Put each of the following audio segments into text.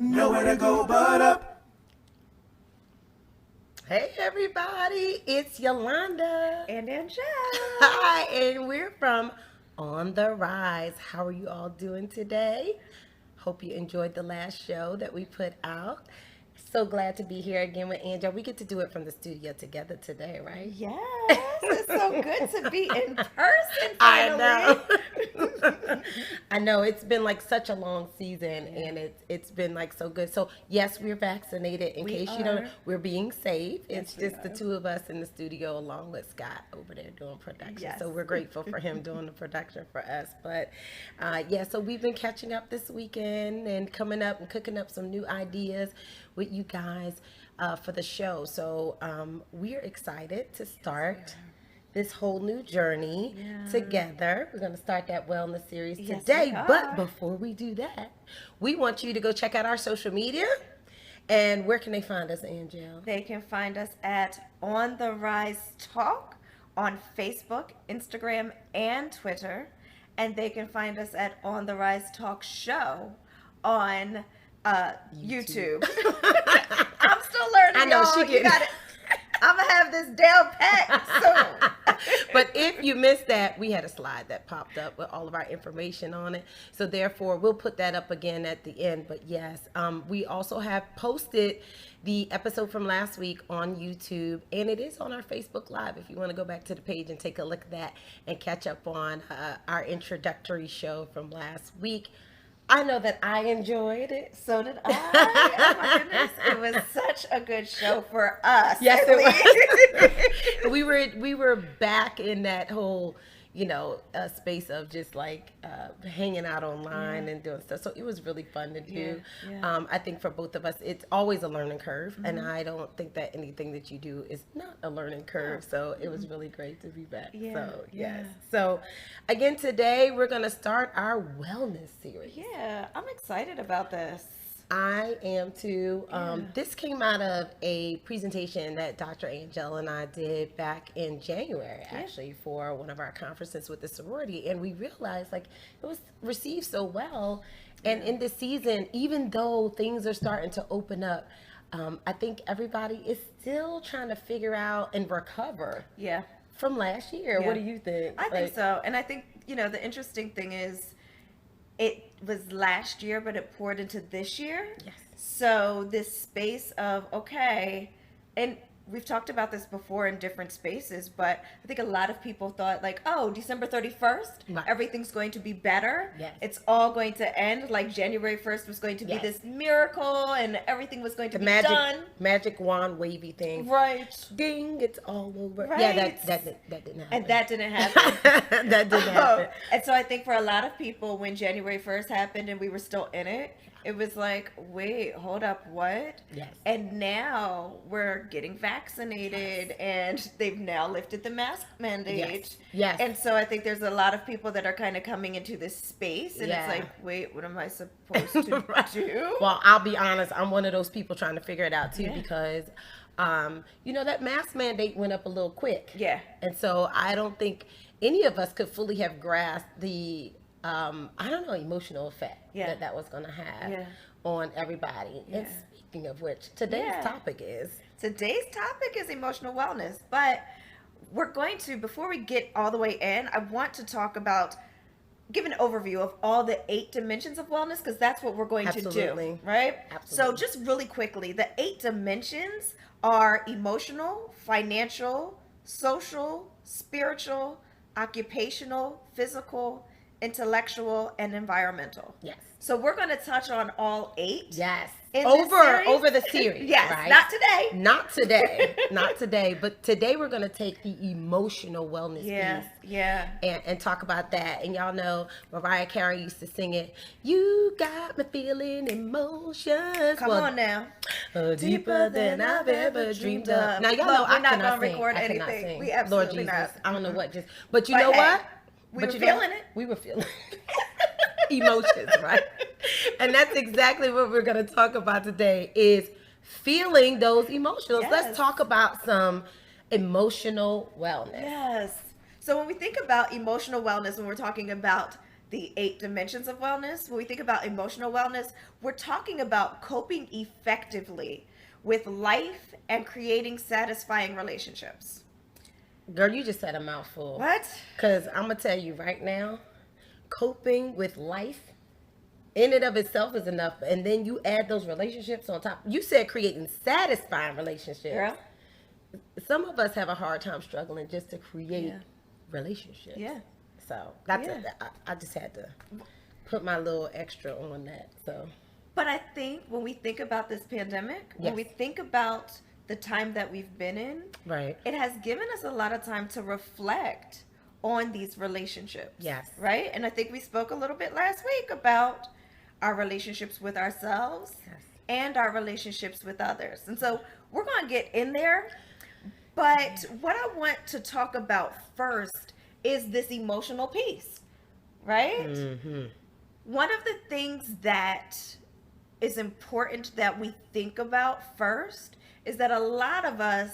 Nowhere to go but up. Hey everybody, it's Yolanda. And Angel. Hi, and we're from On the Rise. How are you all doing today? Hope you enjoyed the last show that we put out. So glad to be here again with Angel. We get to do it from the studio together today, right? Yes, it's so good to be in person I finally. know. I know it's been like such a long season, and it's been like so good. So yes, we're vaccinated. In case you don't, we're being safe. It's Yes, we just the are. two of us in the studio, along with Scott over there doing production. Yes. So we're grateful for him doing the production for us. But yeah, so we've been catching up this weekend and coming up and cooking up some new ideas with you guys for the show. So we're excited to start this whole new journey together. We're going to start that wellness series Yes, today. we But are. before we do that, we want you to go check out our social media. And where can they find us, Angel? They can find us at On the Rise Talk on Facebook, Instagram, and Twitter. And they can find us at On the Rise Talk Show on YouTube. I'm still learning. I know, y'all. she You getting- got it. I'm gonna have this down pat soon. But if you missed that, we had a slide that popped up with all of our information on it. So therefore, we'll put that up again at the end. But yes, we also have posted the episode from last week on YouTube, and it is on our Facebook Live if you want to go back to the page and take a look at that and catch up on our introductory show from last week. I know that I enjoyed it. So did I. Oh my goodness. It was such a good show for us. Yes, at it least. was. we were back in that whole, space of just like hanging out online and doing stuff. So it was really fun to do. Yeah. I think for both of us, it's always a learning curve, and I don't think that anything that you do is not a learning curve. So it was really great to be back. Yeah, So yes. yeah. So again, today we're gonna start our wellness series. Yeah, I'm excited about this. I am too. This came out of a presentation that Dr. Angel and I did back in January, actually, for one of our conferences with the sorority. And we realized like it was received so well. And in this season, even though things are starting to open up, I think everybody is still trying to figure out and recover Yeah, from last year. Yeah. What do you think? I think so. And I think, the interesting thing is it was last year, but it poured into this year. Yes. So this space of, okay, and we've talked about this before in different spaces, but I think a lot of people thought like, oh, December 31st, Right. everything's going to be better. Yes. It's all going to end. Like January 1st was going to be Yes. this miracle and everything was going to The be done. magic wand wavy thing. Right. Ding, it's all over. Yeah, Right. that didn't happen. And that didn't happen. that didn't happen. And so I think for a lot of people, when January 1st happened and we were still in it, it was like, wait, hold up, what? Yes. And now we're getting vaccinated and they've now lifted the mask mandate. Yes. Yes. And so I think there's a lot of people that are kind of coming into this space and Yeah. it's like, wait, what am I supposed to Right. do? Well, I'll be honest. I'm one of those people trying to figure it out too Yeah. because, that mask mandate went up a little quick. Yeah. And so I don't think any of us could fully have grasped the, emotional effect Yeah. that was going to have Yeah. on everybody. And Yeah. speaking of which, today's Yeah. topic is. Today's topic is emotional wellness, but we're going to, before we get all the way in, I want to talk about, give an overview of all the 8 dimensions of wellness, because that's what we're going to Absolutely. do, right? Absolutely. So just really quickly, the 8 dimensions are emotional, financial, social, spiritual, occupational, physical, intellectual, and environmental. Yes. So we're going to touch on all 8. Yes. In this series? Over the series. Yes, right? not today. Not today. Not today. But today we're going to take the emotional wellness Yeah, piece yeah. and talk about that. And y'all know Mariah Carey used to sing it. You got me feeling emotions. Come on now. Deeper than I've ever dreamed of. Now y'all know Look, I we're not cannot gonna sing. record I cannot anything. sing. We Lord absolutely Jesus. not. I don't know what just. But you But know hey, what? we But were you know- feeling it. We were feeling emotions, right? And that's exactly what we're going to talk about today is feeling those emotions. Yes. Let's talk about some emotional wellness. Yes. So when we think about emotional wellness, when we're talking about the 8 dimensions of wellness. When we think about emotional wellness, we're talking about coping effectively with life and creating satisfying relationships. Girl, you just said a mouthful. What? Because I'm going to tell you right now, coping with life in and of itself is enough. And then you add those relationships on top. You said creating satisfying relationships. Girl? Some of us have a hard time struggling just to create Yeah. relationships. Yeah. So that's Yeah. I just had to put my little extra on that. So But I think when we think about this pandemic, when Yes. we think about the time that we've been in, right. it has given us a lot of time to reflect on these relationships. Yes. Right? And I think we spoke a little bit last week about our relationships with ourselves Yes. and our relationships with others. And so we're going to get in there. But what I want to talk about first is this emotional piece, right? Mm-hmm. One of the things that is important that we think about first is that a lot of us,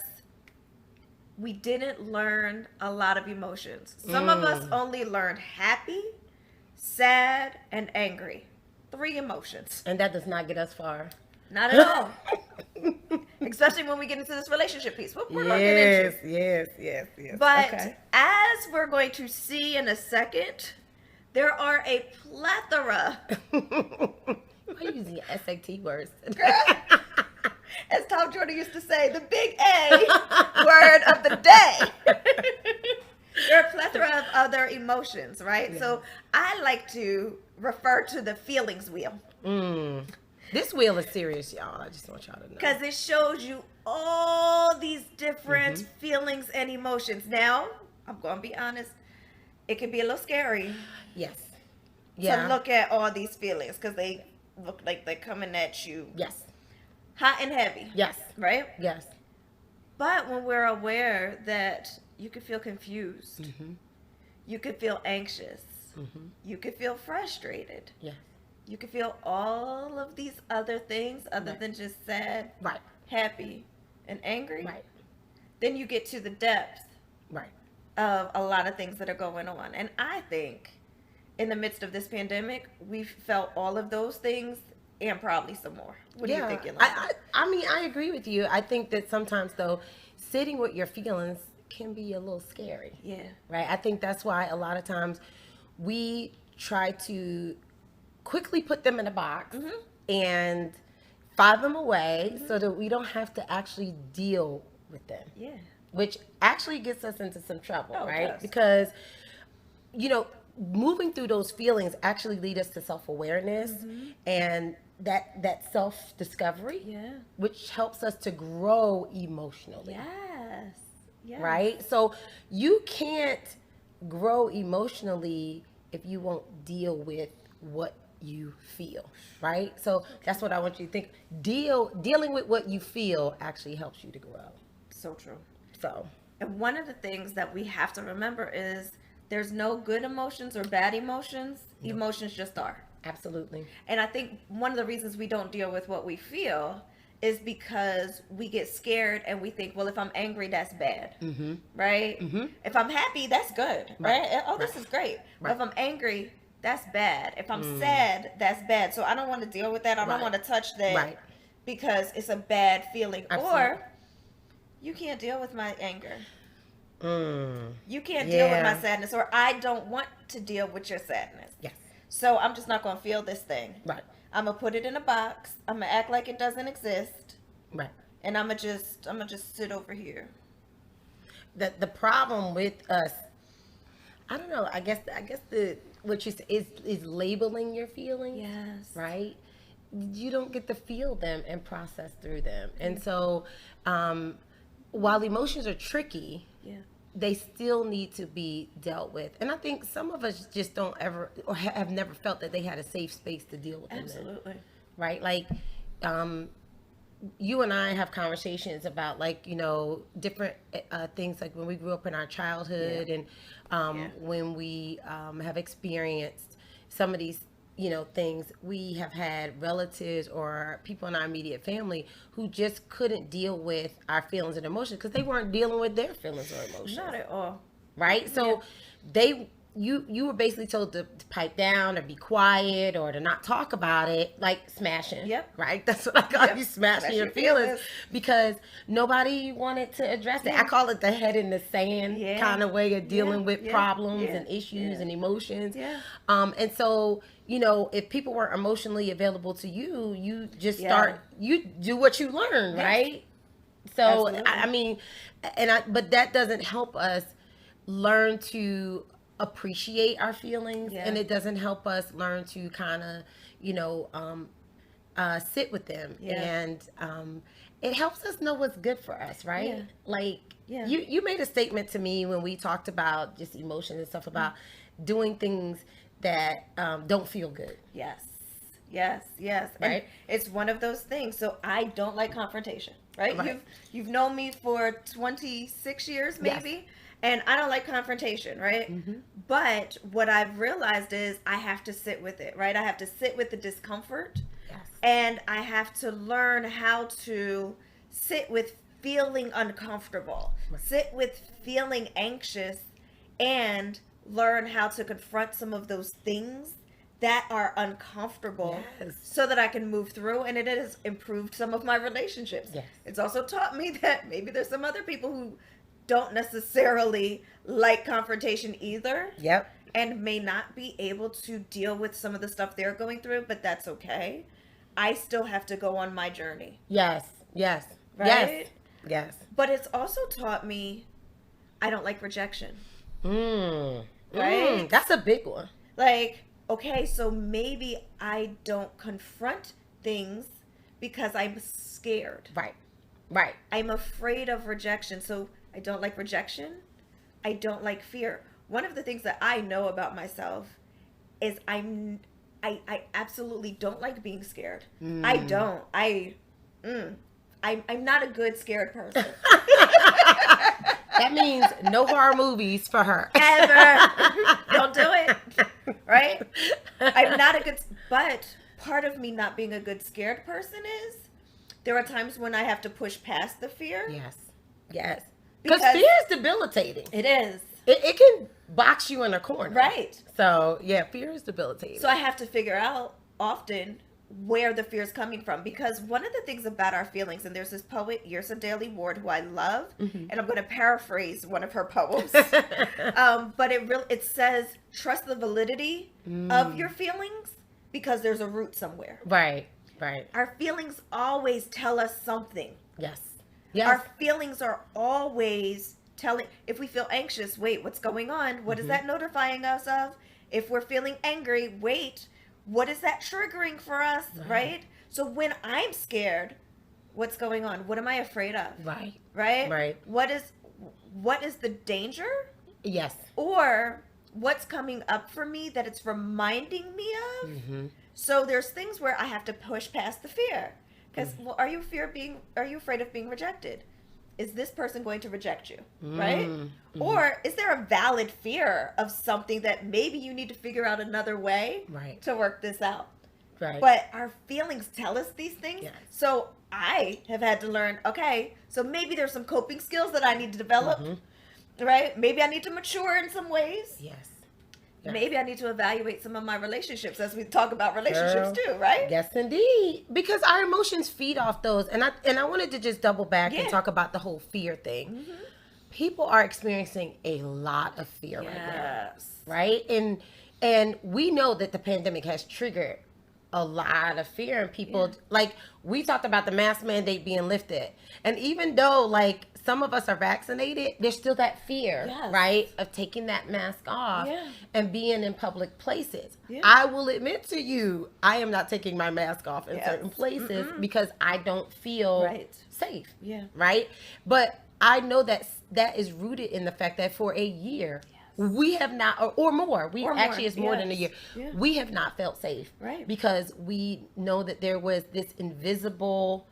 we didn't learn a lot of emotions. Some of us only learned happy, sad, and angry. 3 emotions. And that does not get us far. Not at all. Especially when we get into this relationship piece. What we're going to get into. yes. But Okay. as we're going to see in a second, there are a plethora, Why are you using SAT words? as Tom Jordan used to say, the big A word of the day. There are a plethora of other emotions, right? Yeah. So I like to refer to the feelings wheel This wheel is serious, y'all. I just want y'all to know. because it shows you all these different feelings and emotions. Now, I'm going to be honest, it can be a little scary Yes. to Yeah. look at all these feelings because they look like they're coming at you Yes. hot and heavy, Yes. right? Yes. But when we're aware that you could feel confused, Mm-hmm. you could feel anxious, Mm-hmm. you could feel frustrated, Yes. you could feel all of these other things other Right. than just sad, Right. happy, and angry, Right. then you get to the depth Right. of a lot of things that are going on. And I think in the midst of this pandemic, we've felt all of those things and probably some more. What do you think, Yolanda? I mean, I agree with you. I think that sometimes, though, sitting with your feelings can be a little scary. Yeah. Right? I think that's why a lot of times we try to quickly put them in a box and file them away so that we don't have to actually deal with them, Yeah. which actually gets us into some trouble, Oh, it right? does. Because, you know, moving through those feelings actually lead us to self-awareness and that self-discovery, Yeah. which helps us to grow emotionally. Yes. Yes. Right? So you can't grow emotionally if you won't deal with what you feel, right? So that's what I want you to think. Dealing with what you feel actually helps you to grow. So true. So And one of the things that we have to remember is there's no good emotions or bad emotions. Emotions just are. absolutely. And I think one of the reasons we don't deal with what we feel is because we get scared and we think, well, if I'm angry, that's bad. Right? If I'm happy, that's good. Right? Oh, this is great. But if I'm angry, that's bad. If I'm sad, that's bad. So I don't want to deal with that. I don't Right. want to touch that Right. because it's a bad feeling. Absolutely. Or you can't deal with my anger. Mm. You can't deal with Yeah. my sadness, or I don't want to deal with your sadness. Yes. So I'm just not going to feel this thing. Right. I'm going to put it in a box. I'm going to act like it doesn't exist. Right. And I'm going to just sit over here. The problem with us, I don't know. I guess the what you say is labeling your feelings. Yes. Right? You don't get to feel them and process through them. And so while emotions are tricky, Yeah. they still need to be dealt with. And I think some of us just don't ever or have never felt that they had a safe space to deal with them in, Absolutely. right? Like you and I have conversations about, like, you know, different things, like when we grew up in our childhood and when we have experienced some of these, you know, things. We have had relatives or people in our immediate family who just couldn't deal with our feelings and emotions because they weren't dealing with their feelings or emotions. Not at all. Right? So they you were basically told to pipe down or be quiet or to not talk about it, like smashing. Yep. Right? That's what I call Yep. you, smashing Smash your your feelings, feelings. because nobody wanted to address it. I call it the head in the sand Yeah. kind of way of dealing Yeah. with Yeah. problems Yeah. and issues Yeah. and emotions. Yeah. And so, if people weren't emotionally available to you, you just Yeah. you do what you learn, Yes. right? So Absolutely. I mean, but that doesn't help us learn to appreciate our feelings, Yeah. and it doesn't help us learn to kind of, sit with them, Yeah. and it helps us know what's good for us, right? Yeah. Like, Yeah. you made a statement to me when we talked about just emotion and stuff about doing things that don't feel good. Yes. Yes. Yes. And Right. it's one of those things. So I don't like confrontation, right? Right. You've known me for 26 years Yes. maybe, and I don't like confrontation, right? Mm-hmm. But what I've realized is I have to sit with it, right? I have to sit with the discomfort, Yes. and I have to learn how to sit with feeling uncomfortable, sit with feeling anxious, and learn how to confront some of those things that are uncomfortable Yes. so that I can move through, and it has improved some of my relationships. Yes. It's also taught me that maybe there's some other people who don't necessarily like confrontation either, Yep. and may not be able to deal with some of the stuff they're going through, but that's okay. I still have to go on my journey. Yes. Yes. Right? Yes. Yes. But it's also taught me I don't like rejection. Right. Right? That's a big one. Like, okay, so maybe I don't confront things because I'm scared. Right. Right. I'm afraid of rejection. So I don't like rejection. I don't like fear. One of the things that I know about myself is I absolutely don't like being scared. I don't. I'm not a good scared person. That means no horror movies for her. Ever. Don't do it. Right? I'm not a good, but part of me not being a good scared person is there are times when I have to push past the fear. Yes. Yes. Because Because- fear is debilitating. It is. It can box you in a corner. Right. So, yeah, fear is debilitating. So I have to figure out often where the fear is coming from, because one of the things about our feelings, and there's this poet, Yersa Daly Ward, who I love, and I'm going to paraphrase one of her poems, but it says, trust the validity of your feelings because there's a root somewhere. Right. Right. Our feelings always tell us something. Yes. Yes. Our feelings are always telling. If we feel anxious, wait, what's going on? What is that notifying us of? If we're feeling angry, wait, what is that triggering for us? Right? So when I'm scared, what's going on? What am I afraid of? Right. Right? Right. What is the danger? Yes. Or what's coming up for me that it's reminding me of? So there's things where I have to push past the fear. Because, well, are you afraid of being rejected? Is this person going to reject you? Right? Or is there a valid fear of something that maybe you need to figure out another way Right. to work this out? Right. But our feelings tell us these things. Yes. So I have had to learn, okay, so maybe there's some coping skills that I need to develop. Right? Maybe I need to mature in some ways. Yes. Yes. Maybe I need to evaluate some of my relationships as we talk about relationships Girl. too, right? Yes, indeed. Because our emotions feed off those. And I wanted to just double back and Yeah. talk about the whole fear thing. People are experiencing a lot of fear right now. Yes. Right? And we know that the pandemic has triggered a lot of fear in people. Like, we talked about the mask mandate being lifted. And even though, like, some of us are vaccinated, there's still that fear, Yes. right, of taking that mask off Yeah. and being in public places. Yeah. I will admit to you, I am not taking my mask off in Yes. certain places because I don't feel Right. safe. Yeah. Right? But I know that that is rooted in the fact that for a year, we have not, or more, Or more, actually it's more than a yes. year, Yeah. we have not felt safe. Right. Because we know that there was this invisible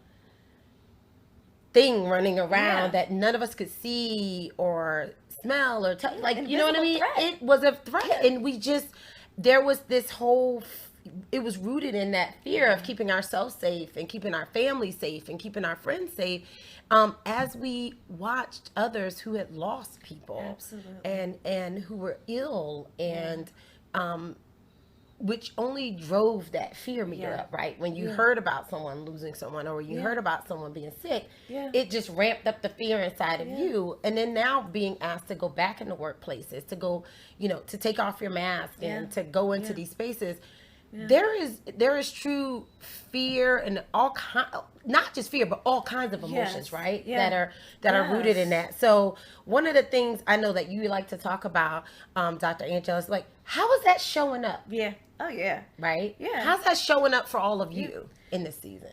thing running around Yeah. that none of us could see or smell or touch. Like, you know what I mean? Invisible threat. It was a threat. Yeah. And there was this whole it was rooted in that fear of keeping ourselves safe and keeping our family safe and keeping our friends safe, as we watched others who had lost people. Absolutely. And who were ill, and which only drove that fear meter Yeah. up, right? When you Yeah. heard about someone losing someone, or you heard about someone being sick, Yeah. it just ramped up the fear inside of Yeah. you. And then now being asked to go back into workplaces, to go, to take off your mask and to go into these spaces, there is true fear and all not just fear, but all kinds of emotions, Yes. right? Yeah. That are rooted in Yes. that. So one of the things I know that you like to talk about, Dr. Angela, is like, how is that showing up? Yeah. Oh, yeah. Right? Yeah. How's that showing up for all of you in this season?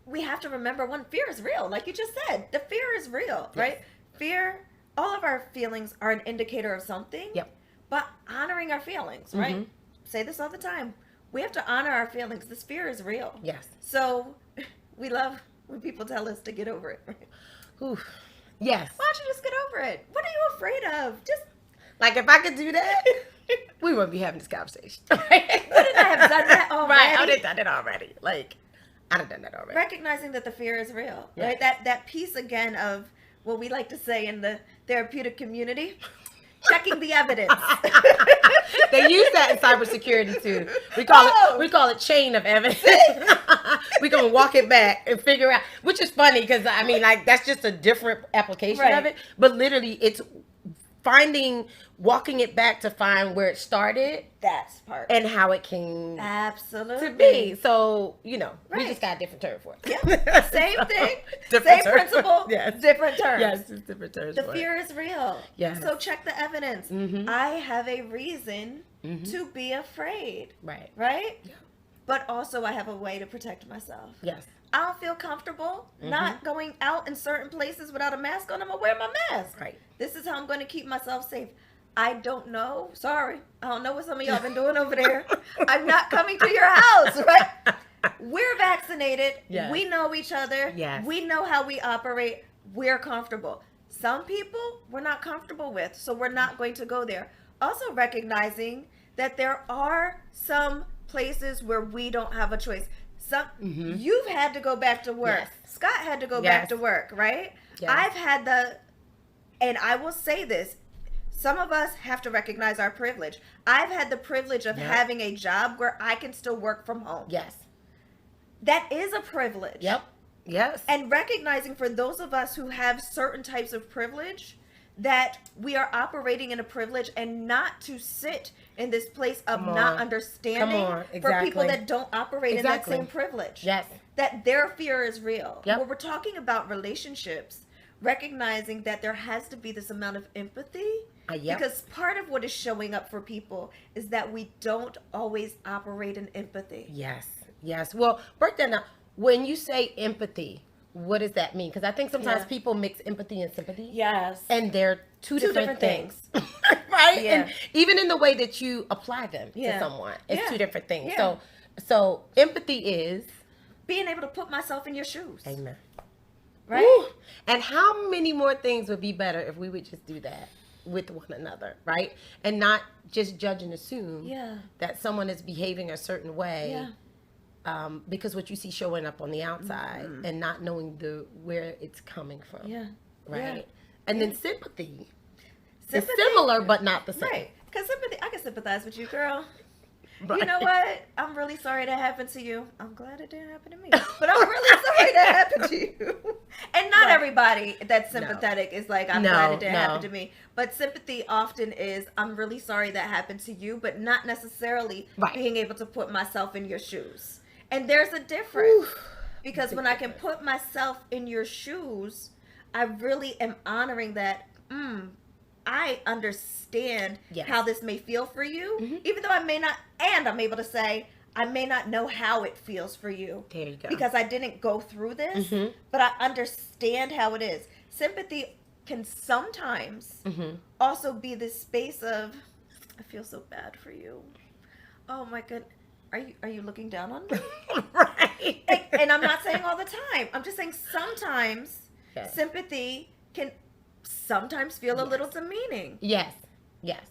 We have to remember when fear is real, like you just said, the fear is real, right? Fear, all of our feelings are an indicator of something. Yep. But honoring our feelings, right? Say this all the time. We have to honor our feelings. This fear is real. Yes. So we love when people tell us to get over it. Right? Ooh. Yes. Why don't you just get over it? What are you afraid of? Just Like, if I could do that, we wouldn't be having this conversation. Right? wouldn't I have done that already? Right. I would have done it already. Like, I'd have done that already. Recognizing that the fear is real, Yeah. right? That piece again of what we like to say in the therapeutic community, checking the evidence. They use that in cybersecurity too. We call it chain of evidence. We're gonna walk it back and figure out, which is funny because I mean, like, that's just a different application Right. of it. But literally, it's walking it back to find where it started That's part. and how it came Absolutely. to be. So we Right. just got a different term for it. Yeah. Same thing. Different Same term. principle. Yes. Different terms. Yes, it's different terms. The for fear is real. Yes. So check the evidence. Mhm. I have a reason to be afraid, it. Right. right? Yeah. But also I have a way to protect myself. Yes. I don't feel comfortable not going out in certain places without a mask on. I'm gonna wear my mask. Right. This is how I'm going to keep myself safe. I don't know. Sorry. I don't know what some of y'all been doing over there. I'm not coming to your house, right? We're vaccinated. Yes. We know each other. Yes. We know how we operate. We're comfortable. Some people we're not comfortable with, so we're not going to go there. Also recognizing that there are some places where we don't have a choice. You've had to go back to work. Yes. Scott had to go Yes. back to work, right? Yes. I've had and I will say this, some of us have to recognize our privilege. I've had the privilege of Yep. having a job where I can still work from home. Yes. That is a privilege. Yep. Yes. And recognizing for those of us who have certain types of privilege, that we are operating in a privilege and not to sit in this place of Come not on. understanding Come on. for people Exactly. that don't operate in that Exactly. same privilege. Yes. That their fear is real. Yep. When we're talking about relationships, recognizing that there has to be this amount of empathy. Yep. Because part of what is showing up for people is that we don't always operate in empathy. Yes. Yes. Well, break that down. When you say empathy, what does that mean? Because I think sometimes Yeah. people mix empathy and sympathy. Yes. And they're two different different things. Right? Yeah. And even in the way that you apply them Yeah. to someone, it's Yeah. two different things. Yeah. So empathy is Being able to put myself in your shoes. amen. Right? Woo. And how many more things would be better if we would just do that with one another, right? And not just judge and assume Yeah. that someone is behaving a certain way. Yeah. Because what you see showing up on the outside and not knowing where it's coming from. Yeah. Right. Yeah. And then sympathy is Sympathy- similar but not the same. Right. Because sympathy, I can sympathize with you, girl. You Right. know what? I'm really sorry that happened to you. I'm glad it didn't happen to me. But I'm really sorry that happened to you. And not Right. everybody that's sympathetic is like, I'm No, glad it didn't no. happen to me. But sympathy often is, I'm really sorry that happened to you, but not necessarily Right. being able to put myself in your shoes. And there's a difference. Because when I can put myself in your shoes, I really am honoring that, I understand Yes. how this may feel for you, even though I may not, and I'm able to say, I may not know how it feels for you. There you go. Because I didn't go through this, but I understand how it is. Sympathy can sometimes also be this space of, I feel so bad for you. Oh my goodness. Are you looking down on me? Right. And I'm not saying all the time. I'm just saying sometimes Yes. sympathy can sometimes feel a little demeaning. Yes. Yes.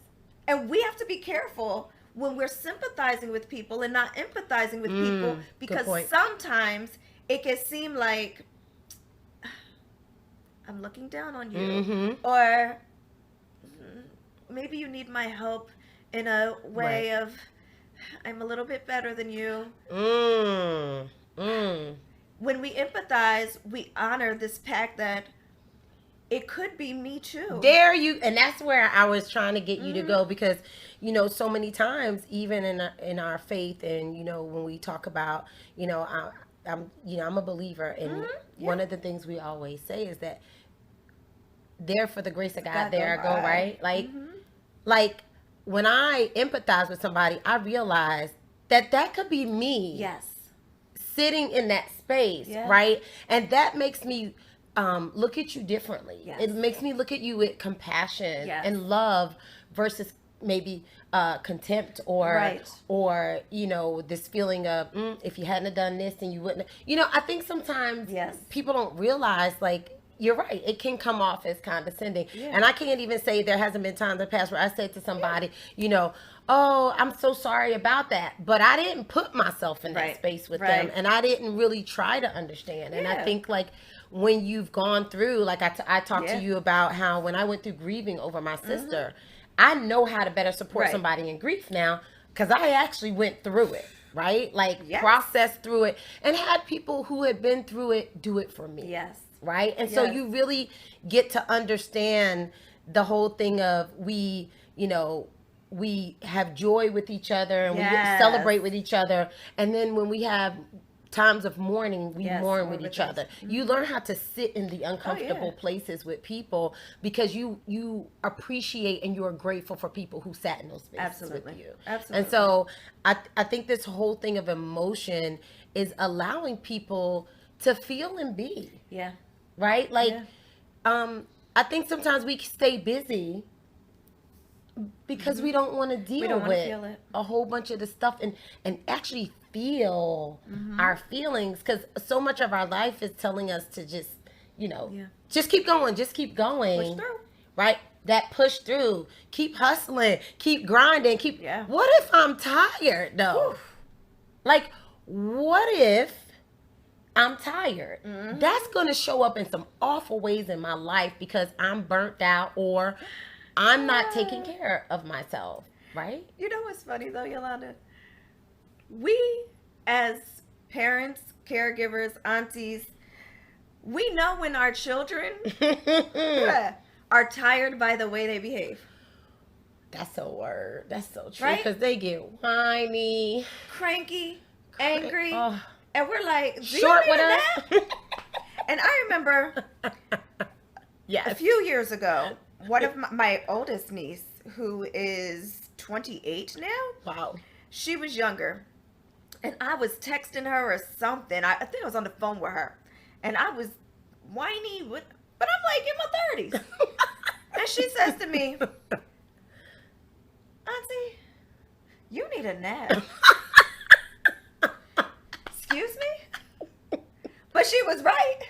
And we have to be careful when we're sympathizing with people and not empathizing with people, because point. sometimes it can seem like I'm looking down on you, or maybe you need my help in a way of I'm a little bit better than you. When we empathize, we honor this fact that it could be me too. There you, and that's where I was trying to get you to go, because you know, so many times, even in our faith, and you know, when we talk about, you know, I'm a believer, and one of the things we always say is that there for the grace of God, there I go, right? Like when I empathize with somebody, I realize that could be me. Yes. Sitting in that space, right? And that makes me look at you differently. Yes. It makes me look at you with compassion and love versus maybe contempt or you know, this feeling of if you hadn't have done this, then you wouldn't. You know, I think sometimes people don't realize, like, you're right, it can come off as condescending. And I can't even say there hasn't been times in the past where I said to somebody, you know, oh, I'm so sorry about that. But I didn't put myself in that space with them. And I didn't really try to understand. And I think, like, when you've gone through, like I talked to you about how when I went through grieving over my sister, I know how to better support somebody in grief now, because I actually went through it. Right? Like, processed through it and had people who had been through it do it for me. Yes. Right? And so you really get to understand the whole thing of we, you know, we have joy with each other and we celebrate with each other. And then when we have times of mourning, we mourn with each other. You learn how to sit in the uncomfortable places with people, because you appreciate and you are grateful for people who sat in those spaces with you. Absolutely. And so I think this whole thing of emotion is allowing people to feel and be. Yeah. Right? Like, I think sometimes we stay busy because we don't want to deal with a whole bunch of the stuff and actually feel our feelings, because so much of our life is telling us to just, you know, just keep going, push through. Right? That push through, keep hustling, keep grinding, what if I'm tired though? Like, what if I'm tired? That's going to show up in some awful ways in my life because I'm burnt out or I'm not taking care of myself, right? You know what's funny though, Yolanda? We as parents, caregivers, aunties, we know when our children are tired by the way they behave. That's a word. That's so true. Because they get whiny, cranky, angry. And we're like, short with us. And I remember a few years ago, one of my oldest niece, who is 28 now. Wow. She was younger. And I was texting her or something. I think I was on the phone with her. And I was whiny, but I'm like in my 30s. And she says to me, Auntie, you need a nap. Excuse me? But she was right.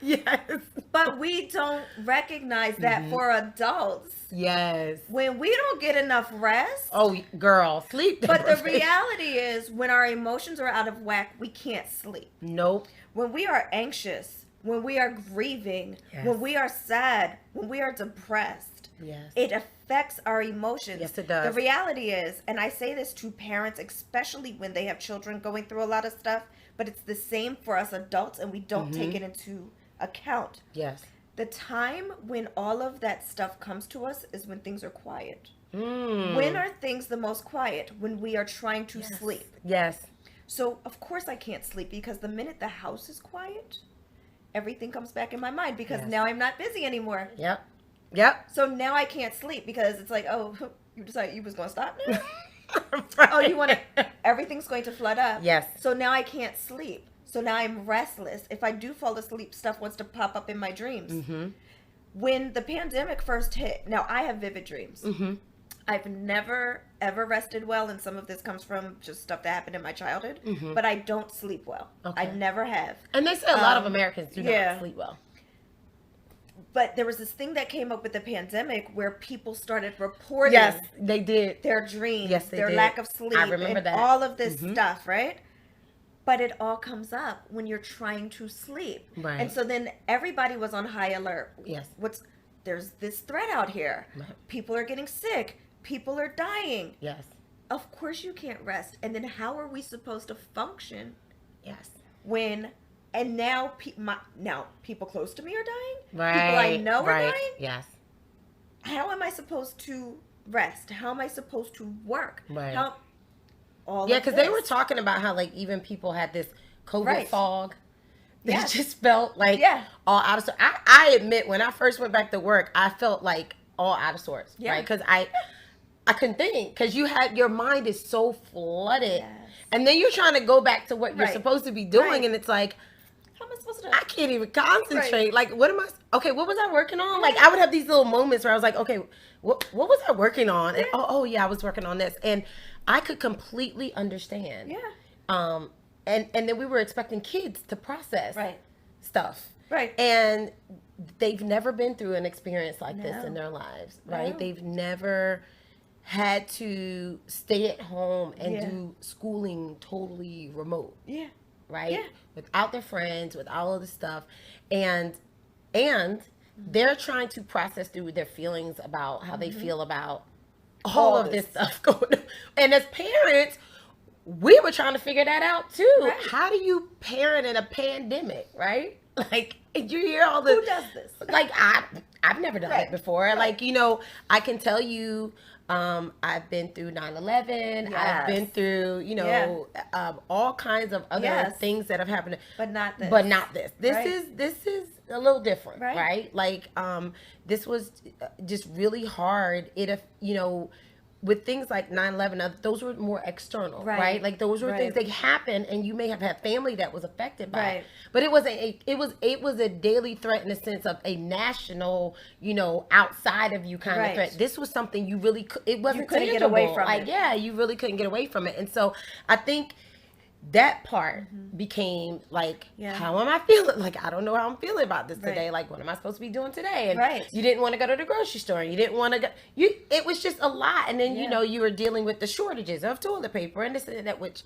Yes. But we don't recognize that for adults. Yes. When we don't get enough rest. Oh, girl, sleep. But the reality is, when our emotions are out of whack, we can't sleep. Nope. When we are anxious, when we are grieving, when we are sad, when we are depressed, it affects our emotions. Yes, it does. The reality is, and I say this to parents, especially when they have children going through a lot of stuff, but it's the same for us adults, and we don't take it into account. Yes. The time when all of that stuff comes to us is when things are quiet. When are things the most quiet? When we are trying to sleep. Yes. So, of course I can't sleep, because the minute the house is quiet, everything comes back in my mind, because now I'm not busy anymore. Yep. So now I can't sleep, because it's like, oh, you decided you was going to stop now? Right. Oh, you want to, everything's going to flood up. Yes. So now I can't sleep. So now I'm restless. If I do fall asleep, stuff wants to pop up in my dreams. When the pandemic first hit, now I have vivid dreams. I've never, ever rested well, and some of this comes from just stuff that happened in my childhood, but I don't sleep well. I never have. And they say a lot of Americans do not sleep well. But there was this thing that came up with the pandemic where people started reporting Yes, they did. their dreams, Yes, they their did. lack of sleep, I remember and that. all of this Mhm. stuff, right? But it all comes up when you're trying to sleep. Right. And so then everybody was on high alert. Yes. There's this threat out here. Right. People are getting sick. People are dying. Yes. Of course you can't rest. And then how are we supposed to function Yes. when and now now people close to me are dying? Right. People I know are right. dying? Yes. How am I supposed to rest? How am I supposed to work? Right. How all Yeah, of because they were this. talking about how like even people had this COVID Right. fog. They Yes. just felt like Yeah. all out of sorts. I admit when I first went back to work, I felt like all out of sorts, Yeah. right? Because I couldn't think because your mind is so flooded, Yes. and then you're trying to go back to what you're Right. supposed to be doing, Right. and it's like How am I supposed to I can't even concentrate. Right. Like, what am I? Okay, what was I working on? Like, Right. I would have these little moments where I was like, okay, what was I working on? And oh yeah, I was working on this, and I could completely understand. Yeah. And then we were expecting kids to process Right. stuff, Right. and they've never been through an experience like this No. in their lives, right? No. They've never had to stay at home and Yeah. do schooling totally remote, Yeah. right? Yeah. Without their friends, with all of this stuff. And they're trying to process through their feelings about how they feel about all of this stuff going on. And as parents, we were trying to figure that out too. Right. How do you parent in a pandemic, right? Like, you hear all the Who does this? like I've never done Right. it before. Right. Like, I can tell you, I've been through 9/11. I've Yes. been through, all kinds of other Yes. things that have happened. But not this. But not this. This Right. is a little different, Right. right? Like, this was just really hard. With things like 9/11, those were more external, Right. right? Like, those were things Right. that happened, and you may have had family that was affected by Right. it. But it was a daily threat in the sense of a national, outside of you kind Right. of threat. This was something you really it wasn't couldn't get tangible. away from like, it. yeah, you really couldn't get away from it. And so I think that part became like, Mm-hmm. Yeah. how am I feeling? Like, I don't know how I'm feeling about this Right. today. Like, what am I supposed to be doing today? And Right. you didn't want to go to the grocery store. And you didn't want to go. It was just a lot. And then, Yeah. you were dealing with the shortages of toilet paper and this and that, which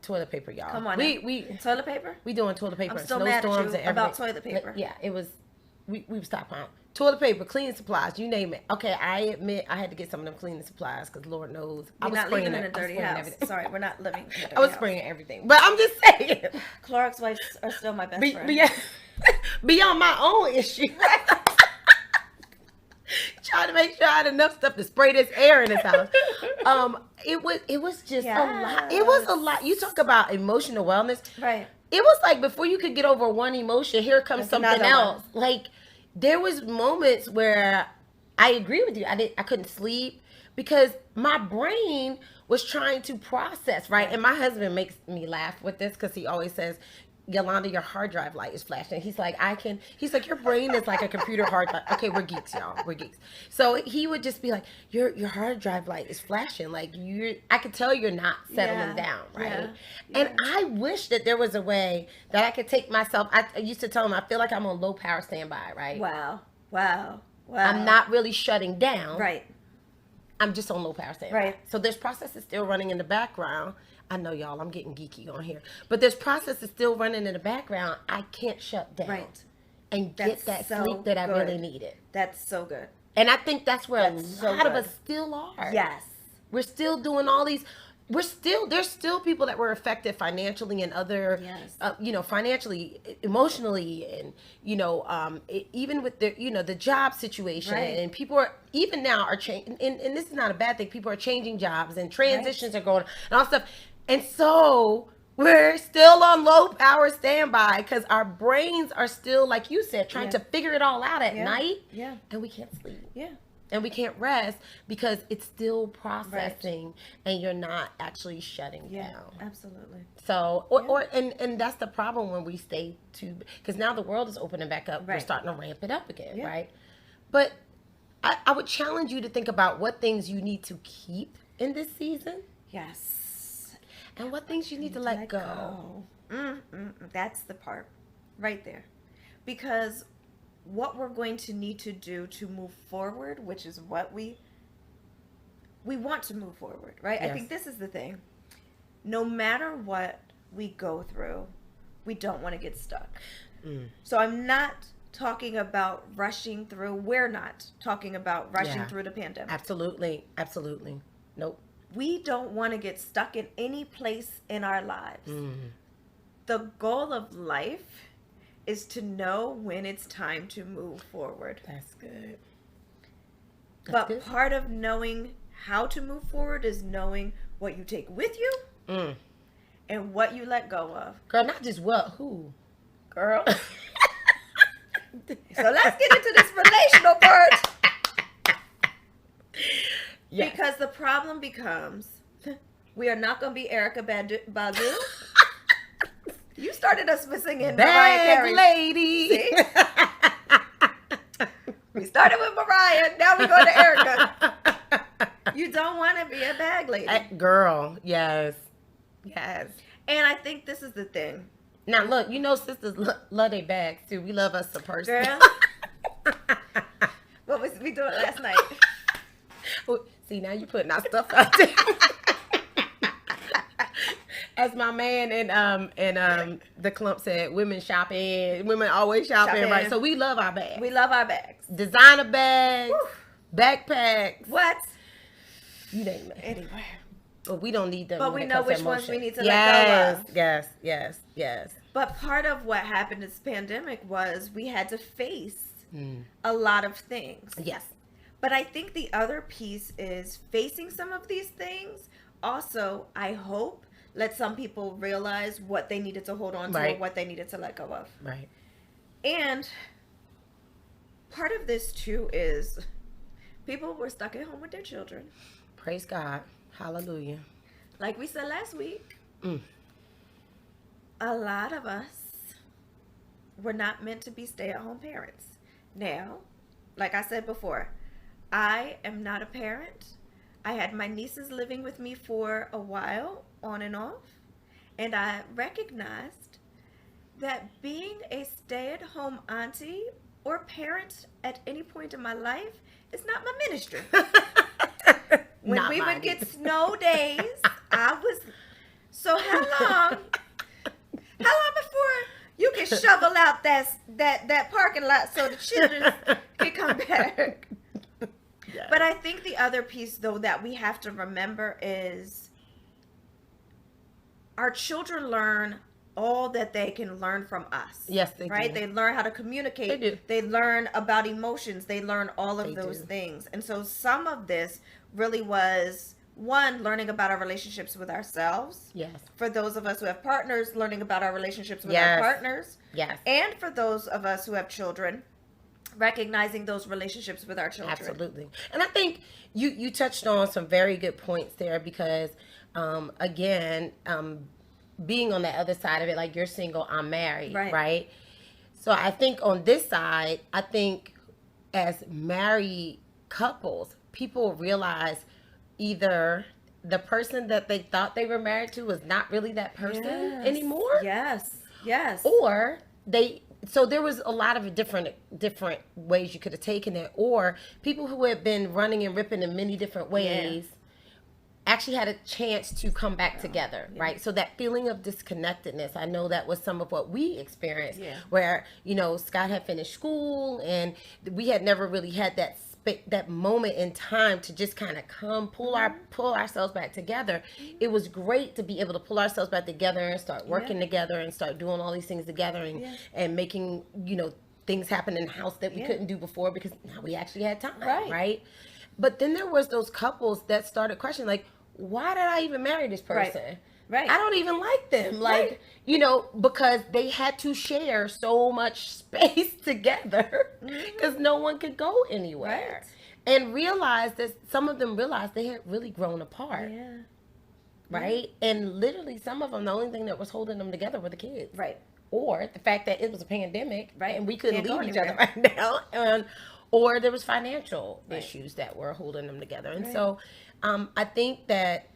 toilet paper, y'all. Come on. We Toilet paper? doing toilet paper. I'm and still mad at snowstorms you and about everything. toilet paper. Yeah, it was. We were stockpiling toilet paper, cleaning supplies, you name it. Okay, I admit I had to get some of them cleaning supplies because Lord knows We're not living in a dirty spraying house. everything. Sorry, we're not living in a dirty I was house. spraying everything, but I'm just saying. Clorox wipes are still my best friend. Beyond my own issue. Trying to make sure I had enough stuff to spray this air in this house. It was just a lot. It was a lot. You talk about emotional wellness. Right. It was like before you could get over one emotion, here comes There's something another else. one. Like, there was moments where I agree with you. I couldn't sleep because my brain was trying to process, right? And my husband makes me laugh with this because he always says, Yolanda, your hard drive light is flashing. He's like, your brain is like a computer hard drive. Okay, we're geeks, y'all. We're geeks. So he would just be like, your hard drive light is flashing. Like, I could tell you're not settling down, right? Yeah. And I wish that there was a way that I could take myself. I used to tell him, I feel like I'm on low power standby, right? Wow. I'm not really shutting down. Right. I'm just on low power standby. Right. So there's processes still running in the background. I know, y'all, I'm getting geeky on here. But there's processes still running in the background. I can't shut down. Right. And That's get that so sleep that I really good. needed. That's so good. And I think that's where That's a so lot of good. us still are. Yes. We're still doing all these. There's still people that were affected financially and other, Yes. financially, emotionally, and, even with the job situation. Right. And people are, even now, are changing. And this is not a bad thing. People are changing jobs and transitions are going on and all stuff. And so we're still on low power standby because our brains are still, like you said, trying to figure it all out at night. Yeah. And we can't sleep. Yeah. And we can't rest because it's still processing and you're not actually shutting Yeah. down. Absolutely. So, and that's the problem when we stay too, because now the world is opening back up. We're Right. starting to ramp it up again, Yeah. right? But I would challenge you to think about what things you need to keep in this season Yes. and what things you need to let go. That's the part right there. Because what we're going to need to do to move forward, which is what we want to move forward, right? Yes. I think this is the thing. No matter what we go through, we don't want to get stuck. So I'm not talking about rushing through. We're not talking about rushing through the pandemic. Absolutely. Absolutely. Nope. We don't want to get stuck in any place in our lives. The goal of life is to know when it's time to move forward. That's good. But good. part of knowing how to move forward is knowing what you take with you and what you let go of. Girl, not just what, who? Girl. So let's get into this relational part. Yes. Because the problem becomes we are not going to be Erykah Badu. You started us with singing Mariah Bad Carey. lady. See? We started with Mariah. Now we go to Erykah. You don't want to be a bag lady. Girl, yes. Yes. And I think this is the thing. Now, look, you know sisters love their bags, too. We love us a person. Girl. What was we doing last night? See, now you're putting our stuff out there. As my man and the clump said, women shopping. Women always shopping, right? So we love our bags. We love our bags. Designer bags, backpacks. What? You name it. Anyway. But we don't need them. But when we it know comes to which ones we emotion. need to let go of. Yes, yes, yes. But part of what happened this pandemic was we had to face a lot of things. Yes. But I think the other piece is facing some of these things. Also, I hope let some people realize what they needed to hold on to Right. or what they needed to let go of. Right. And part of this too is people were stuck at home with their children. Praise God. Hallelujah. Like we said last week, Mm. a lot of us were not meant to be stay-at-home parents. Now, like I said before, I am not a parent. I had my nieces living with me for a while, on and off, and I recognized that being a stay-at-home auntie or parent at any point in my life is not my ministry. When Not we mine would get either. snow days, I was... So how long before you can shovel out that parking lot so the children can come back? Yes. But I think the other piece, though, that we have to remember is our children learn all that they can learn from us. Yes, they right? do. They learn how to communicate. They do. They learn about emotions. They learn all of They those do. things. And so some of this really was, one, learning about our relationships with ourselves. Yes. For those of us who have partners, learning about our relationships with Yes. our partners. Yes. And for those of us who have children, recognizing those relationships with our children. Absolutely. And I think you touched on some very good points there because, again, being on the other side of it, like you're single, I'm married, right? So I think on this side, I think as married couples, people realize either the person that they thought they were married to is not really that person anymore. Yes. Yes. Or so there was a lot of different ways you could have taken it, or people who had been running and ripping in many different ways actually had a chance to come back together, right? So that feeling of disconnectedness, I know that was some of what we experienced, where, Scott had finished school and we had never really had that moment in time to just kind of pull ourselves back together. It was great to be able to pull ourselves back together and start working together and start doing all these things together and making, things happen in the house that we couldn't do before because now we actually had time, right? But then there was those couples that started questioning, like, why did I even marry this person? Right. I don't even like them. Like, because they had to share so much space together because no one could go anywhere. And realized that some of them realized they had really grown apart. Right? And literally some of them, the only thing that was holding them together were the kids. Right. Or the fact that it was a pandemic and we couldn't Can't go leave each other anywhere. right now. Or there was financial issues that were holding them together. And so I think that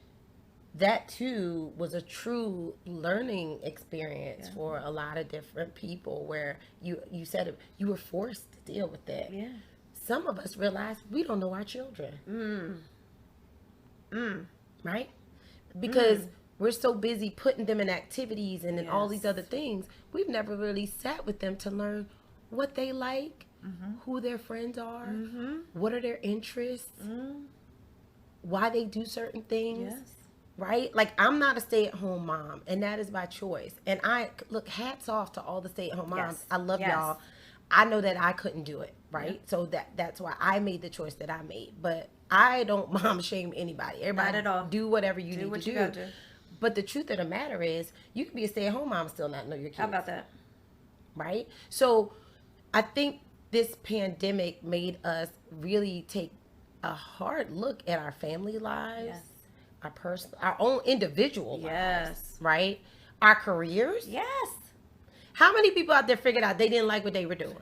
that too was a true learning experience for a lot of different people, where you said it, you were forced to deal with that. Yeah. Some of us realized we don't know our children. Right? Because we're so busy putting them in activities and in all these other things, we've never really sat with them to learn what they like, who their friends are, what are their interests, why they do certain things. Yes. Right? Like, I'm not a stay-at-home mom, and that is by choice. And look, hats off to all the stay-at-home moms. Yes. I love Yes. y'all. I know that I couldn't do it, right? So that's why I made the choice that I made. But I don't mom shame anybody. Everybody at all. do whatever you need what to you do. gotta do. But the truth of the matter is, you can be a stay-at-home mom and still not know your kids. How about that? Right? So I think this pandemic made us really take a hard look at our family lives, Yes. our own individual lives, Yes. right? Our careers. Yes. How many people out there figured out they didn't like what they were doing?